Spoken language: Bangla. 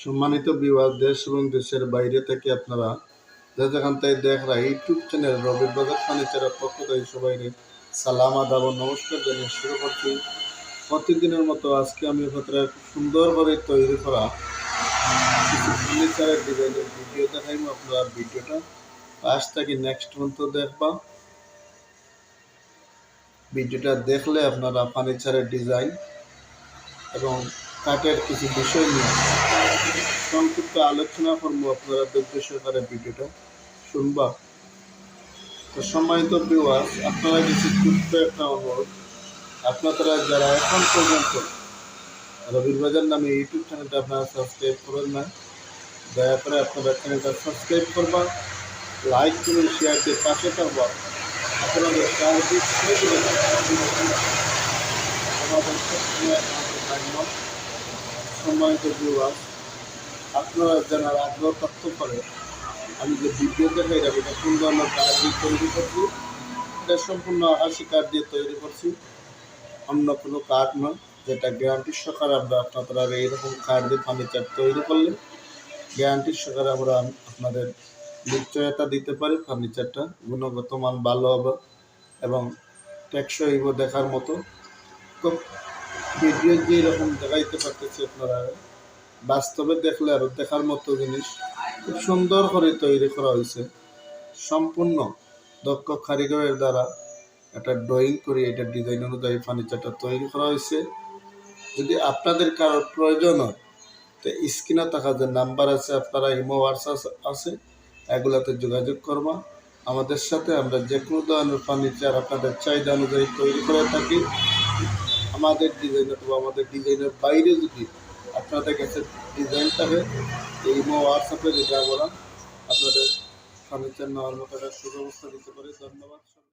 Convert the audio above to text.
সম্মানিত ভিউয়ার, দেশ এবং দেশের বাইরে থেকে আপনারা যেখান থেকে দেখরা ইউটিউব চ্যানেল রবির বাজার ফার্নিচারের পক্ষ থেকে সবাই সালাম আদাব ও নমস্কার জানিয়ে শুরু করছি। প্রতিদিনের মতো আজকে আমি আপনাদের খুব সুন্দর করে তৈরি করা কিছু ফার্নিচারের ডিজাইনের ভিডিও দেখাইব। আপনারা ভিডিওটা আজ থেকে নেক্সট পর্যন্ত দেখবা। ভিডিওটা দেখলে আপনারা ফার্নিচারের ডিজাইন এবং কাঠের কিছু বিষয় নিয়ে সংক্ষিপ্ত আলোচনা করবো। আপনারা ধৈর্য সহকারে ভিডিওটা শুনবা। তো সম্মানিত ভিউয়ার্স, আপনারা কিছু ছোট্ট একটা অনুরোধ, আপনারা যারা এখন পর্যন্ত রবির বাজার নামে ইউটিউব চ্যানেলটা আপনারা সাবস্ক্রাইব করেন না, দয়া করে আপনারা চ্যানেলটা সাবস্ক্রাইব করবা, লাইক করে শেয়ার দিয়ে পাশে থাকবা। আপনাদের সার্ভিস আমাদের সম্মানিত ভিউয়ার্স, আপনারা জানার আগ্রহ তথ্য করে আমি যে ভিডিও দেখাই যাবো এটা কোন ধরনের কাঠ দিয়ে তৈরি করছি। এটা সম্পূর্ণ আকাশি কাঠ দিয়ে তৈরি করছি, অন্য কোনো কাঠ নয়, যেটা গ্যারান্টির সহকারে আমরা আপনারা এইরকম কাঠ দিয়ে ফার্নিচার তৈরি করলে গ্যারান্টির সহকারে আমরা আপনাদের নিশ্চয়তা দিতে পারি ফার্নিচারটা গুণগত মান ভালো হবে এবং টেকসই হইব দেখার মতো। তো ভিডিও যেরকম দেখাইতে পারতেছি আপনারা বাস্তবে দেখলে আরও দেখার মতো জিনিস খুব সুন্দর করে তৈরি করা হয়েছে। সম্পূর্ণ দক্ষ কারিগরের দ্বারা একটা ড্রয়িং করে এটা ডিজাইন অনুযায়ী ফার্নিচারটা তৈরি করা হয়েছে। যদি আপনাদের কারোর প্রয়োজন হয় তো স্ক্রিনে থাকা যে নাম্বার আছে, আপনারা ইমো হোয়াটসঅ্যাপ আছে, এগুলাতে যোগাযোগ করবা আমাদের সাথে। আমরা যে কোনো ধরনের ফার্নিচার আপনাদের চাহিদা অনুযায়ী তৈরি করে থাকি। আমাদের ডিজাইন অথবা আমাদের ডিজাইনের বাইরে যদি আপনাদের কাছে ডিজাইন থাকে, ইমো হোয়াটসঅ্যাপে যদি আমরা আপনাদের ফার্নিচার নেওয়ার মতো একটা সুব্যবস্থা দিতে পারি। ধন্যবাদ।